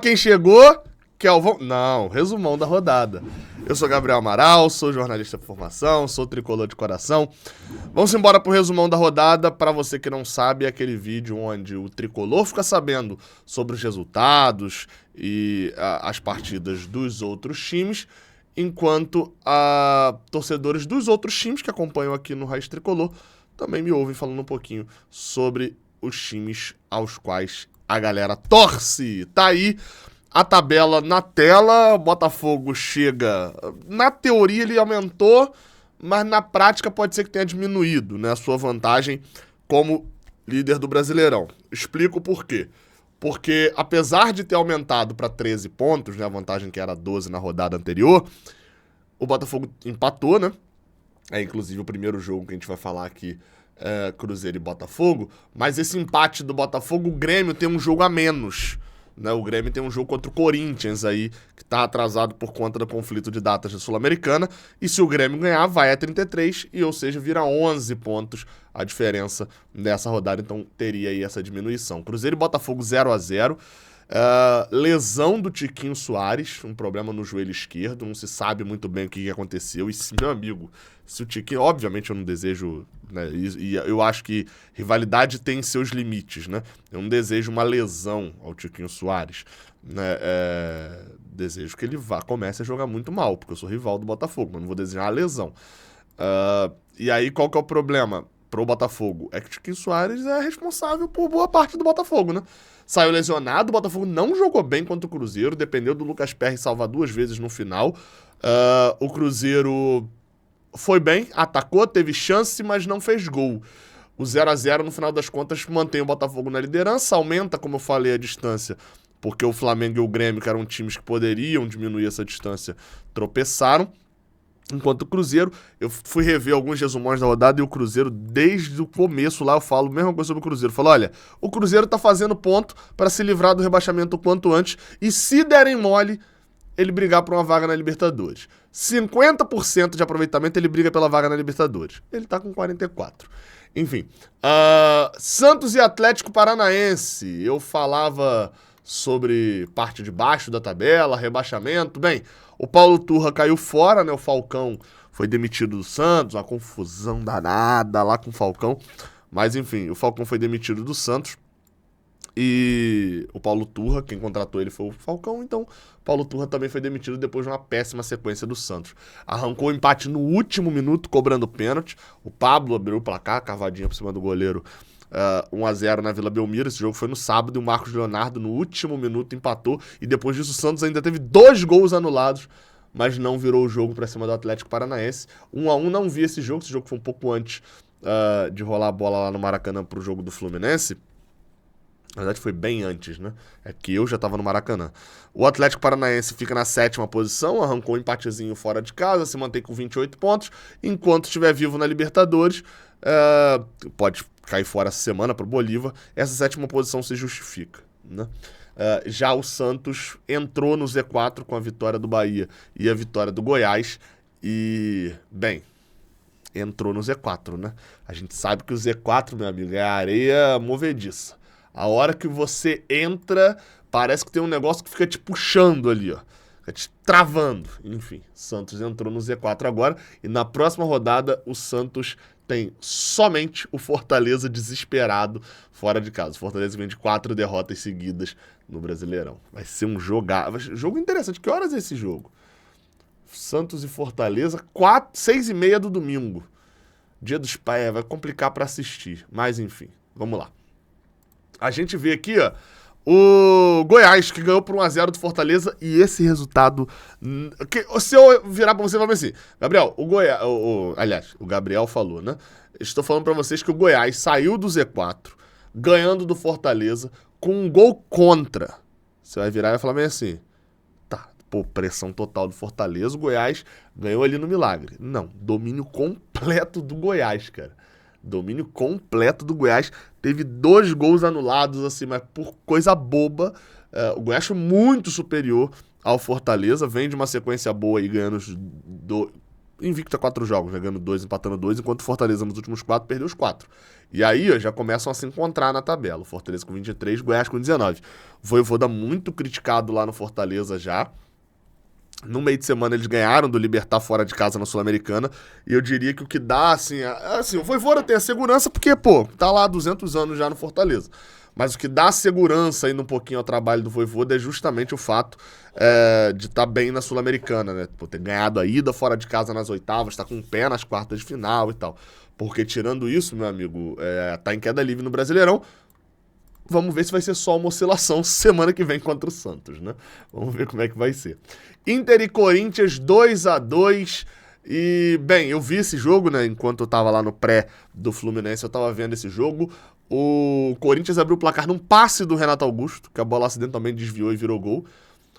quem chegou, Kelvão... Não, resumão da rodada. Eu sou Gabriel Amaral, sou jornalista por formação, sou tricolor de coração. Vamos embora pro resumão da rodada. Para você que não sabe, é aquele vídeo onde o tricolor fica sabendo sobre os resultados e as partidas dos outros times, enquanto torcedores dos outros times que acompanham aqui no Raiz Tricolor também me ouvem falando um pouquinho sobre os times aos quais a galera torce. Tá aí a tabela na tela, o Botafogo chega... Na teoria ele aumentou, mas na prática pode ser que tenha diminuído, né, a sua vantagem como líder do Brasileirão. Explico por quê. Porque apesar de ter aumentado para 13 pontos, né, a vantagem que era 12 na rodada anterior, o Botafogo empatou, né? É inclusive o primeiro jogo que a gente vai falar aqui, Cruzeiro e Botafogo, mas esse empate do Botafogo, o Grêmio tem um jogo a menos, né? O Grêmio tem um jogo contra o Corinthians aí, que tá atrasado por conta do conflito de datas da Sul-Americana, e se o Grêmio ganhar, vai a 33, ou seja, vira 11 pontos a diferença nessa rodada, então teria aí essa diminuição. Cruzeiro e Botafogo 0-0, lesão do Tiquinho Soares, um problema no joelho esquerdo, não se sabe muito bem o que aconteceu, e meu amigo, se o Tiquinho, obviamente eu não desejo, né, e eu acho que rivalidade tem seus limites, né, eu não desejo uma lesão ao Tiquinho Soares, né, desejo que ele comece a jogar muito mal, porque eu sou rival do Botafogo, mas não vou desejar a lesão. E aí qual que é o problema pro Botafogo? É que o Tiquinho Soares é responsável por boa parte do Botafogo, né? Saiu lesionado, o Botafogo não jogou bem contra o Cruzeiro, dependeu do Lucas Perry salvar 2 vezes no final. O Cruzeiro foi bem, atacou, teve chance, mas não fez gol. O 0-0, no final das contas, mantém o Botafogo na liderança, aumenta, como eu falei, a distância, porque o Flamengo e o Grêmio, que eram times que poderiam diminuir essa distância, tropeçaram. Enquanto o Cruzeiro, eu fui rever alguns resumões da rodada e o Cruzeiro, desde o começo lá, eu falo a mesma coisa sobre o Cruzeiro. Eu falo, olha, o Cruzeiro tá fazendo ponto para se livrar do rebaixamento o quanto antes e se derem mole, ele brigar por uma vaga na Libertadores. 50% de aproveitamento, ele briga pela vaga na Libertadores. Ele tá com 44%. Enfim, Santos e Atlético Paranaense, eu falava sobre parte de baixo da tabela, rebaixamento. Bem, o Paulo Turra caiu fora, né? O Falcão foi demitido do Santos, uma confusão danada lá com o Falcão. Mas enfim, o Falcão foi demitido do Santos. E o Paulo Turra, quem contratou ele foi o Falcão, então o Paulo Turra também foi demitido depois de uma péssima sequência do Santos. Arrancou o empate no último minuto, cobrando pênalti. O Pablo abriu o placar, cavadinha por cima do goleiro. 1-0 na Vila Belmiro, esse jogo foi no sábado e o Marcos Leonardo no último minuto empatou e depois disso o Santos ainda teve 2 gols anulados, mas não virou o jogo pra cima do Atlético Paranaense. 1-1, não vi esse jogo foi um pouco antes de rolar a bola lá no Maracanã pro jogo do Fluminense. Na verdade foi bem antes, né? É que eu já tava no Maracanã. O Atlético Paranaense fica na 7ª posição, arrancou um empatezinho fora de casa, se mantém com 28 pontos, enquanto estiver vivo na Libertadores, pode cair fora essa semana pro Bolívar, essa 7ª posição se justifica, né? Já o Santos entrou no Z4 com a vitória do Bahia e a vitória do Goiás e, bem, entrou no Z4, né? A gente sabe que o Z4, meu amigo, é areia movediça. A hora que você entra, parece que tem um negócio que fica te puxando ali, ó. Fica te travando. Enfim, Santos entrou no Z4 agora e na próxima rodada o Santos tem somente o Fortaleza desesperado fora de casa. O Fortaleza vem de 4 derrotas seguidas no Brasileirão. Vai ser um jogo interessante. Que horas é esse jogo? Santos e Fortaleza, 6h30 do domingo. Dia dos Pais, vai complicar para assistir. Mas enfim, vamos lá. A gente vê aqui, ó, o Goiás, que ganhou por 1-0 do Fortaleza, e esse resultado... se eu virar pra você e falar assim, Gabriel, aliás, o Gabriel falou, né? Estou falando pra vocês que o Goiás saiu do Z4, ganhando do Fortaleza, com um gol contra. Você vai virar e vai falar bem assim, tá, pô, pressão total do Fortaleza, o Goiás ganhou ali no milagre. Não, domínio completo do Goiás, cara. Domínio completo do Goiás. Teve 2 gols anulados, assim, mas por coisa boba. O Goiás foi muito superior ao Fortaleza. Vem de uma sequência boa e ganhando invicto a 4 jogos, né? Ganhando 2, empatando 2, enquanto o Fortaleza nos últimos 4 perdeu os 4. E aí ó, já começam a se encontrar na tabela. O Fortaleza com 23, Goiás com 19. O Vojvoda muito criticado lá no Fortaleza já. No meio de semana eles ganharam do Libertad fora de casa na Sul-Americana. E eu diria que o que dá, assim, o Vojvoda tem a segurança porque, pô, tá lá há 200 anos já no Fortaleza. Mas o que dá segurança ainda um pouquinho ao trabalho do Vojvoda é justamente o fato de estar bem na Sul-Americana, né? Pô, ter ganhado a ida fora de casa nas oitavas, tá com o pé nas quartas de final e tal. Porque tirando isso, meu amigo, tá em queda livre no Brasileirão. Vamos ver se vai ser só uma oscilação semana que vem contra o Santos, né? Vamos ver como é que vai ser. Inter e Corinthians 2-2. E, bem, eu vi esse jogo, né? Enquanto eu tava lá no pré do Fluminense, eu tava vendo esse jogo. O Corinthians abriu o placar num passe do Renato Augusto, que a bola acidentalmente desviou e virou gol.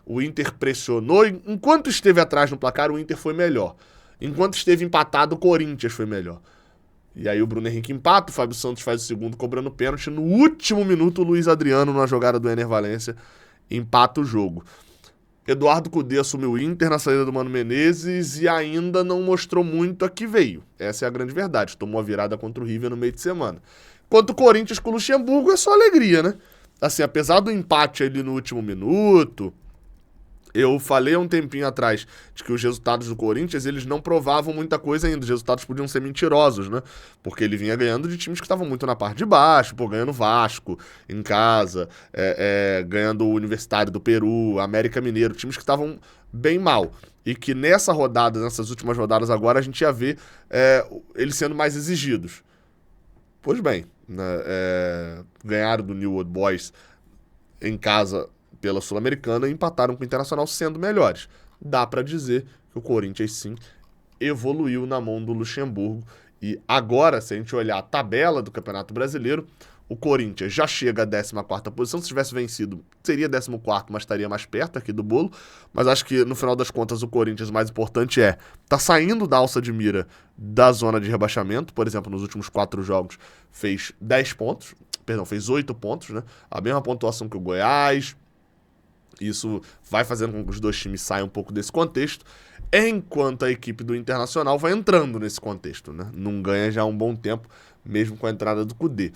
O Inter pressionou. Enquanto esteve atrás no placar, o Inter foi melhor. Enquanto esteve empatado, o Corinthians foi melhor. E aí o Bruno Henrique empata, o Fábio Santos faz o segundo cobrando pênalti. No último minuto, o Luiz Adriano, na jogada do Ener Valencia, empata o jogo. Eduardo Cudê assumiu o Inter na saída do Mano Menezes e ainda não mostrou muito a que veio. Essa é a grande verdade. Tomou a virada contra o River no meio de semana. Quanto o Corinthians com o Luxemburgo, é só alegria, né? Assim, apesar do empate ali no último minuto, eu falei há um tempinho atrás de que os resultados do Corinthians, eles não provavam muita coisa ainda. Os resultados podiam ser mentirosos, né? Porque ele vinha ganhando de times que estavam muito na parte de baixo, pô, ganhando Vasco em casa, ganhando o Universitário do Peru, América Mineiro, times que estavam bem mal. E que nessa rodada, nessas últimas rodadas agora, a gente ia ver eles sendo mais exigidos. Pois bem, né, ganharam do New Old Boys em casa pela Sul-Americana e empataram com o Internacional sendo melhores. Dá pra dizer que o Corinthians, sim, evoluiu na mão do Luxemburgo. E agora, se a gente olhar a tabela do Campeonato Brasileiro, o Corinthians já chega à 14ª posição. Se tivesse vencido, seria 14º, mas estaria mais perto aqui do bolo. Mas acho que, no final das contas, o Corinthians, o mais importante tá saindo da alça de mira da zona de rebaixamento. Por exemplo, nos últimos 4 jogos, fez 8 pontos, né? A mesma pontuação que o Goiás. Isso vai fazendo com que os dois times saiam um pouco desse contexto, enquanto a equipe do Internacional vai entrando nesse contexto, né? Não ganha já há um bom tempo, mesmo com a entrada do Cudê.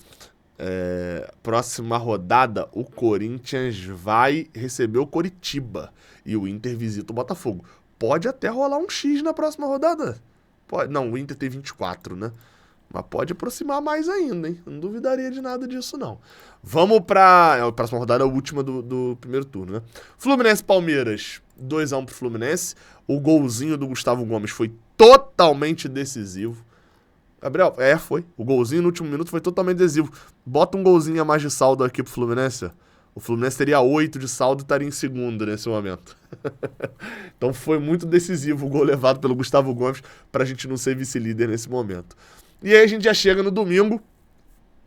Próxima rodada, o Corinthians vai receber o Coritiba e o Inter visita o Botafogo. Pode até rolar um X na próxima rodada. Pode. Não, o Inter tem 24, né? Mas pode aproximar mais ainda, hein? Não duvidaria de nada disso, não. Vamos pra... A próxima rodada é a última do primeiro turno, né? Fluminense e Palmeiras, 2-1 pro Fluminense. O golzinho do Gustavo Gomes foi totalmente decisivo. Gabriel, foi. O golzinho no último minuto foi totalmente decisivo. Bota um golzinho a mais de saldo aqui pro Fluminense. O Fluminense teria 8 de saldo e estaria em segundo nesse momento. Então foi muito decisivo o gol levado pelo Gustavo Gomes pra gente não ser vice-líder nesse momento. E aí a gente já chega no domingo,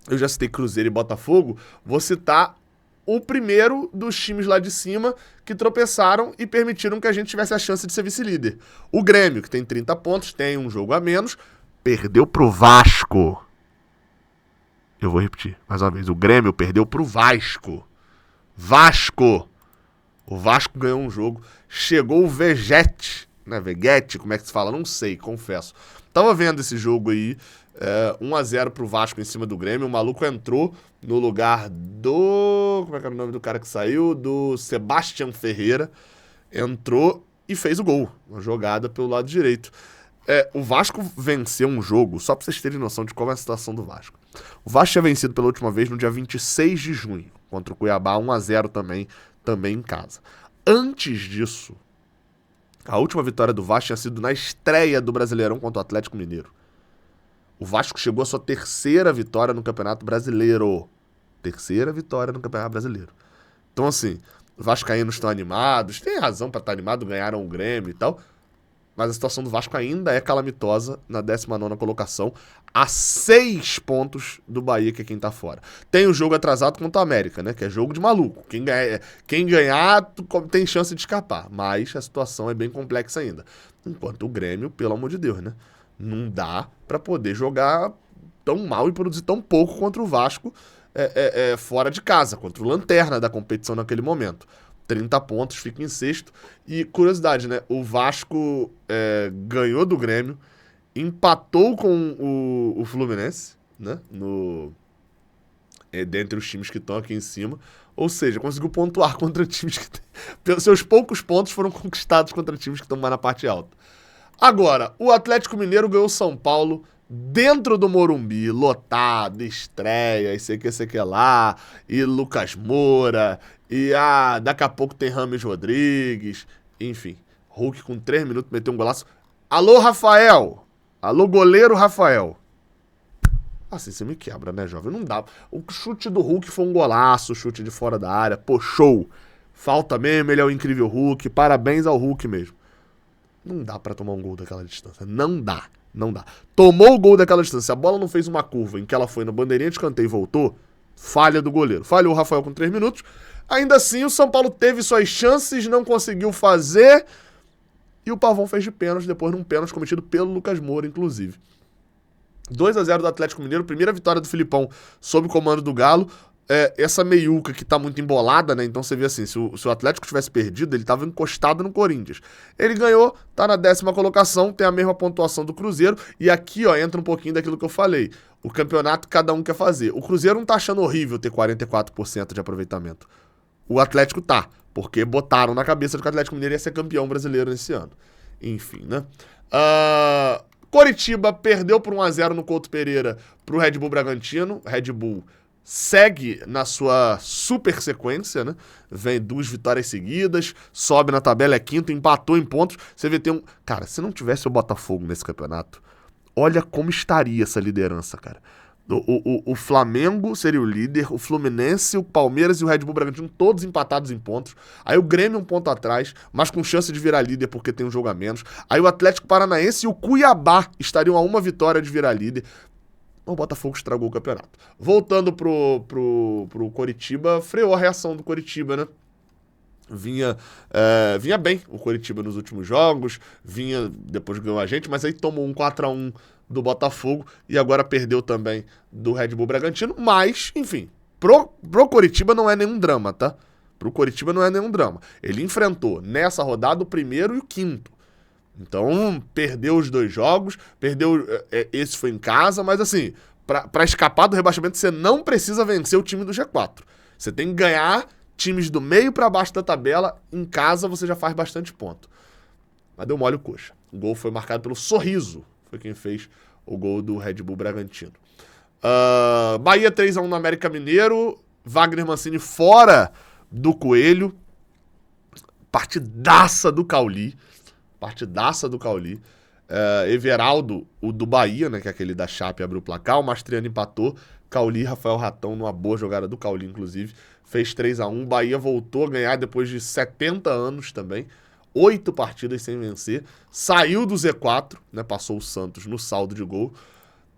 eu já citei Cruzeiro e Botafogo, vou citar o primeiro dos times lá de cima que tropeçaram e permitiram que a gente tivesse a chance de ser vice-líder. O Grêmio, que tem 30 pontos, tem um jogo a menos, perdeu pro Vasco. Eu vou repetir mais uma vez, o Grêmio perdeu pro Vasco. Vasco! O Vasco ganhou um jogo, chegou o Veguete, né? Veguete, como é que se fala? Não sei, confesso. Tava vendo esse jogo aí, 1-0 pro Vasco em cima do Grêmio. O maluco entrou no lugar do... Como é que era o nome do cara que saiu? Do Sebastião Ferreira. Entrou e fez o gol. Uma jogada pelo lado direito. O Vasco venceu um jogo, só pra vocês terem noção de qual é a situação do Vasco. O Vasco tinha vencido pela última vez no dia 26 de junho, contra o Cuiabá, 1-0 também em casa. Antes disso, a última vitória do Vasco tinha sido na estreia do Brasileirão contra o Atlético Mineiro. O Vasco chegou à sua 3ª vitória no Campeonato Brasileiro. 3ª vitória no Campeonato Brasileiro. Então, assim, os vascaínos estão animados, tem razão para estar animado, ganharam o Grêmio e tal, mas a situação do Vasco ainda é calamitosa na 19ª colocação, a 6 pontos do Bahia, que é quem tá fora. Tem o jogo atrasado contra o América, né? Que é jogo de maluco. Quem ganhar tem chance de escapar, mas a situação é bem complexa ainda. Enquanto o Grêmio, pelo amor de Deus, né? Não dá pra poder jogar tão mal e produzir tão pouco contra o Vasco fora de casa, contra o lanterna da competição naquele momento. 30 pontos, fica em sexto. E curiosidade, né? O Vasco ganhou do Grêmio, empatou com o Fluminense, né? Dentre os times que estão aqui em cima. Ou seja, conseguiu pontuar contra times que... Pelos seus poucos pontos foram conquistados contra times que estão mais na parte alta. Agora, o Atlético Mineiro ganhou o São Paulo dentro do Morumbi, lotado, estreia, e sei que lá, e Lucas Moura, e daqui a pouco tem Rames Rodrigues, enfim. Hulk com 3 minutos meteu um golaço. Alô, Rafael! Alô, goleiro Rafael! Assim você me quebra, né, jovem? Não dá. O chute do Hulk foi um golaço, chute de fora da área, pô, show. Falta mesmo, ele é o incrível Hulk, parabéns ao Hulk mesmo. Não dá pra tomar um gol daquela distância, não dá. Tomou o gol daquela distância, a bola não fez uma curva em que ela foi na bandeirinha de escanteio e voltou, falha do goleiro. Falhou o Rafael com 3 minutos. Ainda assim, o São Paulo teve suas chances, não conseguiu fazer, e o Pavão fez de pênalti, depois num pênalti cometido pelo Lucas Moura, inclusive. 2-0 do Atlético Mineiro, primeira vitória do Filipão sob o comando do Galo. Essa meiuca que tá muito embolada, né? Então você vê assim, se o Atlético tivesse perdido, ele tava encostado no Corinthians. Ele ganhou, tá na 10ª colocação, tem a mesma pontuação do Cruzeiro. E aqui, ó, entra um pouquinho daquilo que eu falei. O campeonato cada um quer fazer. O Cruzeiro não tá achando horrível ter 44% de aproveitamento. O Atlético tá, porque botaram na cabeça de que o Atlético Mineiro ia ser campeão brasileiro nesse ano. Enfim, né? Coritiba perdeu por 1-0 no Couto Pereira pro Red Bull Bragantino. Red Bull segue na sua super sequência, né? Vem 2 vitórias seguidas, sobe na tabela, é quinto, empatou em pontos. Você vê, tem um... Cara, se não tivesse o Botafogo nesse campeonato, olha como estaria essa liderança, cara. O Flamengo seria o líder, o Fluminense, o Palmeiras e o Red Bull Bragantino todos empatados em pontos. Aí o Grêmio um ponto atrás, mas com chance de virar líder porque tem um jogo a menos. Aí o Atlético Paranaense e o Cuiabá estariam a uma vitória de virar líder. O Botafogo estragou o campeonato. Voltando pro Coritiba, freou a reação do Coritiba, né? Vinha bem o Coritiba nos últimos jogos, depois ganhou a gente, mas aí tomou um 4-1 do Botafogo e agora perdeu também do Red Bull Bragantino, mas, enfim, pro Coritiba não é nenhum drama, tá? Pro Coritiba não é nenhum drama. Ele enfrentou nessa rodada o primeiro e o quinto. Então, perdeu os 2 jogos, esse foi em casa, mas assim, pra escapar do rebaixamento, você não precisa vencer o time do G4. Você tem que ganhar times do meio pra baixo da tabela, em casa você já faz bastante ponto. Mas deu mole o coxa. O gol foi marcado pelo Sorriso, foi quem fez o gol do Red Bull Bragantino. Bahia 3-1 no América Mineiro, Wagner Mancini fora do Coelho, partidaça do Cauli. Everaldo, o do Bahia, né, que é aquele da Chape, abriu o placar, o Mastriano empatou, Cauli, Rafael Ratão, numa boa jogada do Cauli, inclusive, fez 3-1, Bahia voltou a ganhar depois de 70 anos também, 8 partidas sem vencer, saiu do Z4, né, passou o Santos no saldo de gol,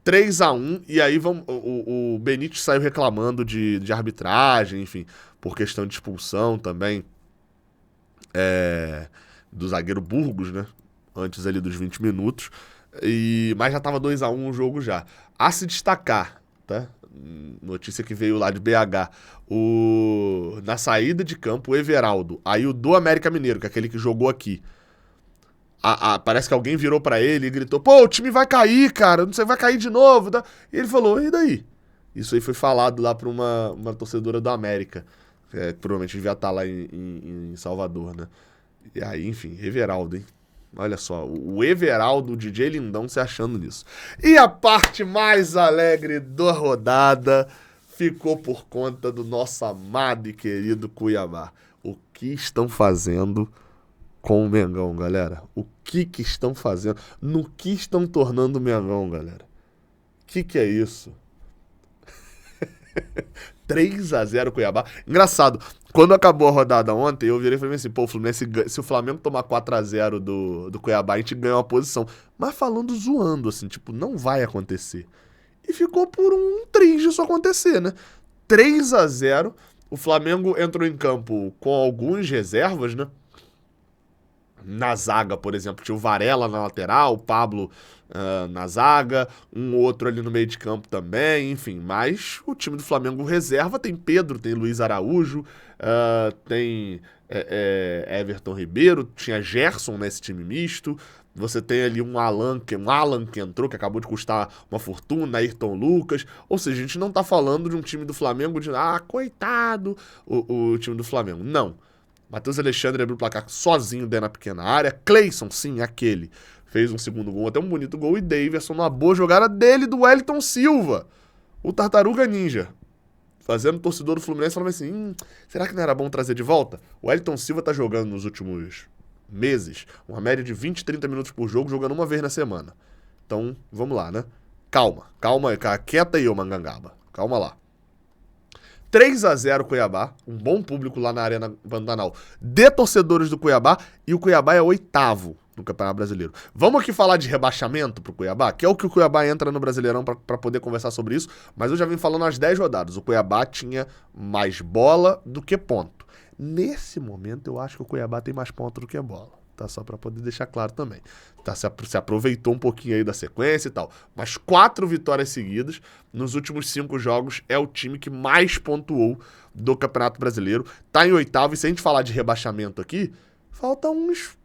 3-1, e aí o Benítez saiu reclamando de arbitragem, enfim, por questão de expulsão também, do zagueiro Burgos, né? Antes ali dos 20 minutos. Mas já tava 2-1 o jogo já. A se destacar, tá? Notícia que veio lá de BH. Na saída de campo, o Everaldo. Aí o do América Mineiro, que é aquele que jogou aqui. Parece que alguém virou pra ele e gritou: pô, o time vai cair, cara. Não sei, vai cair de novo. Tá? E ele falou: e daí? Isso aí foi falado lá pra uma torcedora do América. Que provavelmente devia estar lá em Salvador, né? E aí, enfim, Everaldo, hein? Olha só, o Everaldo, o DJ Lindão se achando nisso. E a parte mais alegre da rodada ficou por conta do nosso amado e querido Cuiabá. O que estão fazendo com o Mengão, galera? O que estão fazendo? No que estão tornando o Mengão, galera? Que é isso? 3-0 Cuiabá. Engraçado, quando acabou a rodada ontem, eu virei e falei assim, pô, o Fluminense, se o Flamengo tomar 4-0 do Cuiabá, a gente ganha uma posição. Mas falando zoando, assim, tipo, não vai acontecer. E ficou por um triz isso acontecer, né? 3-0, o Flamengo entrou em campo com alguns reservas, né? Na zaga, por exemplo, tinha o Varela na lateral, o Pablo na zaga, um outro ali no meio de campo também, enfim. Mas o time do Flamengo reserva tem Pedro, tem Luiz Araújo, tem Everton Ribeiro, tinha Gerson nesse time misto, você tem ali um Alan que entrou, que acabou de custar uma fortuna, Ayrton Lucas, ou seja, a gente não tá falando de um time do Flamengo de, coitado, o time do Flamengo, não. Matheus Alexandre abriu o placar sozinho dentro da pequena área, Cleison, sim, aquele, fez um segundo gol, até um bonito gol, e Davidson, uma boa jogada dele, do Wellington Silva, o Tartaruga Ninja, fazendo o torcedor do Fluminense falando assim, será que não era bom trazer de volta? O Wellington Silva tá jogando nos últimos meses, uma média de 20, 30 minutos por jogo, jogando uma vez na semana. Então, vamos lá, né? Calma, quieta aí, ô Mangangaba. Calma lá. 3-0 Cuiabá, um bom público lá na Arena Pantanal de torcedores do Cuiabá, e o Cuiabá é 8º no Campeonato Brasileiro. Vamos aqui falar de rebaixamento pro Cuiabá, que é o que o Cuiabá entra no Brasileirão pra poder conversar sobre isso, mas eu já vim falando às 10 rodadas, o Cuiabá tinha mais bola do que ponto. Nesse momento eu acho que o Cuiabá tem mais ponto do que bola, tá? Só pra poder deixar claro também. Tá? Se aproveitou um pouquinho aí da sequência e tal, mas 4 vitórias seguidas nos últimos 5 jogos, é o time que mais pontuou do Campeonato Brasileiro, tá em 8º, e se a gente falar de rebaixamento aqui, falta uns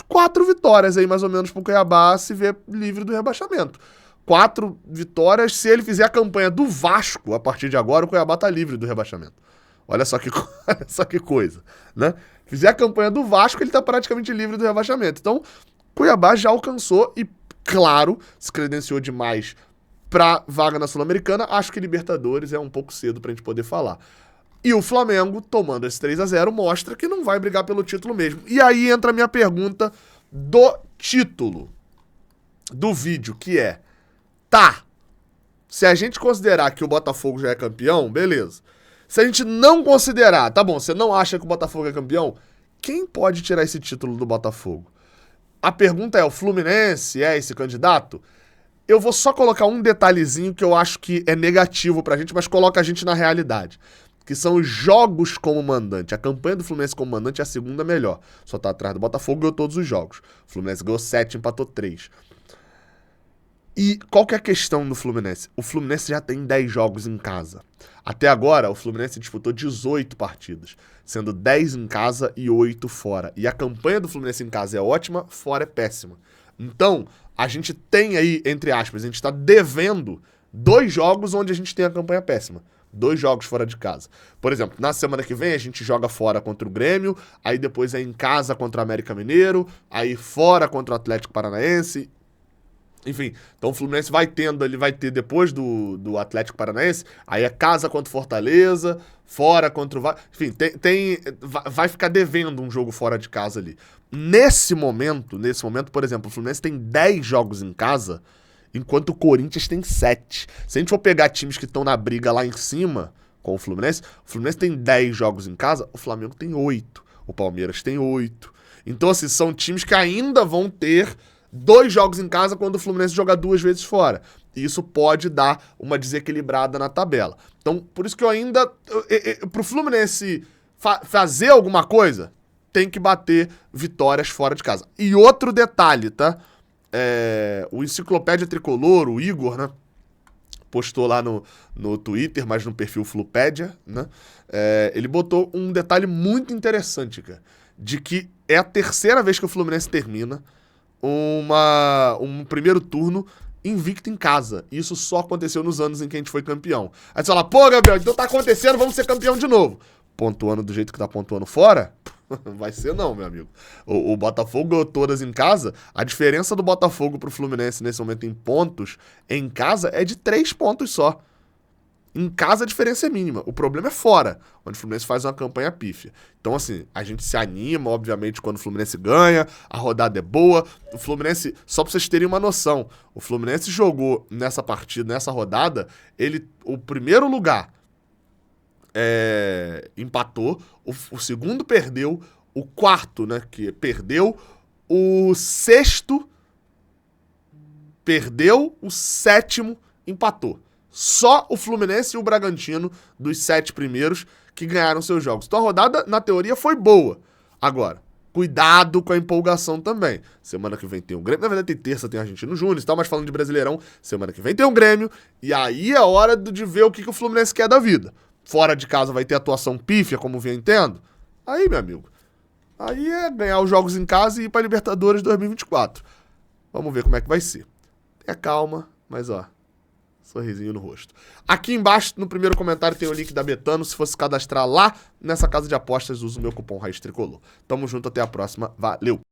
4 vitórias aí, mais ou menos, pro Cuiabá se ver livre do rebaixamento. 4 vitórias, se ele fizer a campanha do Vasco, a partir de agora, o Cuiabá tá livre do rebaixamento. Olha só que coisa, né? Fizer a campanha do Vasco, ele tá praticamente livre do rebaixamento. Então, Cuiabá já alcançou e, claro, se credenciou demais pra vaga na Sul-Americana. Acho que Libertadores é um pouco cedo pra gente poder falar. E o Flamengo, tomando esse 3-0, mostra que não vai brigar pelo título mesmo. E aí entra a minha pergunta do título do vídeo, que é, se a gente considerar que o Botafogo já é campeão, beleza. Se a gente não considerar, tá bom, você não acha que o Botafogo é campeão, quem pode tirar esse título do Botafogo? A pergunta é, o Fluminense é esse candidato? Eu vou só colocar um detalhezinho que eu acho que é negativo pra gente, mas coloca a gente na realidade. Que são os jogos como mandante. A campanha do Fluminense como mandante é a segunda melhor. Só tá atrás do Botafogo, ganhou todos os jogos. O Fluminense ganhou 7, empatou 3. E qual que é a questão do Fluminense? O Fluminense já tem 10 jogos em casa. Até agora, o Fluminense disputou 18 partidas, sendo 10 em casa e 8 fora. E a campanha do Fluminense em casa é ótima, fora é péssima. Então, a gente tem aí, entre aspas, a gente está devendo 2 jogos onde a gente tem a campanha péssima. 2 jogos fora de casa. Por exemplo, na semana que vem a gente joga fora contra o Grêmio, aí depois é em casa contra o América Mineiro, aí fora contra o Atlético Paranaense. Enfim, então o Fluminense vai ter depois do Atlético Paranaense, aí é casa contra o Fortaleza, fora contra o enfim, vai ficar devendo um jogo fora de casa ali. Nesse momento, por exemplo, o Fluminense tem 10 jogos em casa, enquanto o Corinthians tem 7. Se a gente for pegar times que estão na briga lá em cima com o Fluminense tem 10 jogos em casa, o Flamengo tem 8, o Palmeiras tem 8. Então, assim, são times que ainda vão ter 2 jogos em casa quando o Fluminense joga 2 vezes fora. E isso pode dar uma desequilibrada na tabela. Então, por isso que eu ainda... pro Fluminense fazer alguma coisa, tem que bater vitórias fora de casa. E outro detalhe, tá? O Enciclopédia Tricolor, o Igor, né? Postou lá no Twitter, mas no perfil Flupédia, né? Ele botou um detalhe muito interessante, cara. De que é a 3ª vez que o Fluminense termina um primeiro turno invicto em casa. Isso só aconteceu nos anos em que a gente foi campeão. Aí você fala, pô, Gabriel, então tá acontecendo, vamos ser campeão de novo. Pontuando do jeito que tá pontuando fora? Vai ser não, meu amigo. O Botafogo ganhou todas em casa. A diferença do Botafogo pro Fluminense nesse momento em pontos, em casa, é de 3 pontos só. Em casa a diferença é mínima. O problema é fora, onde o Fluminense faz uma campanha pífia. Então, assim, a gente se anima, obviamente, quando o Fluminense ganha, a rodada é boa. O Fluminense, só pra vocês terem uma noção, o Fluminense jogou nessa partida, nessa rodada, o primeiro lugar empatou, o segundo perdeu, o quarto, né, que perdeu, o sexto perdeu, o sétimo empatou. Só o Fluminense e o Bragantino, dos 7 primeiros, que ganharam seus jogos. Então a rodada, na teoria, foi boa. Agora, cuidado com a empolgação também. Semana que vem tem o Grêmio. Na verdade, tem terça, tem Argentino Júnior e tal, mas falando de Brasileirão, semana que vem tem o Grêmio. E aí é hora de ver o que o Fluminense quer da vida. Fora de casa vai ter atuação pífia, como vinha tendo. Aí, meu amigo, aí é ganhar os jogos em casa e ir pra Libertadores 2024. Vamos ver como é que vai ser. Tenha calma, mas ó, sorrisinho no rosto. Aqui embaixo, no primeiro comentário, tem o link da Betano. Se fosse cadastrar lá nessa casa de apostas, usa o meu cupom Raiz Tricolor. Tamo junto, até a próxima. Valeu!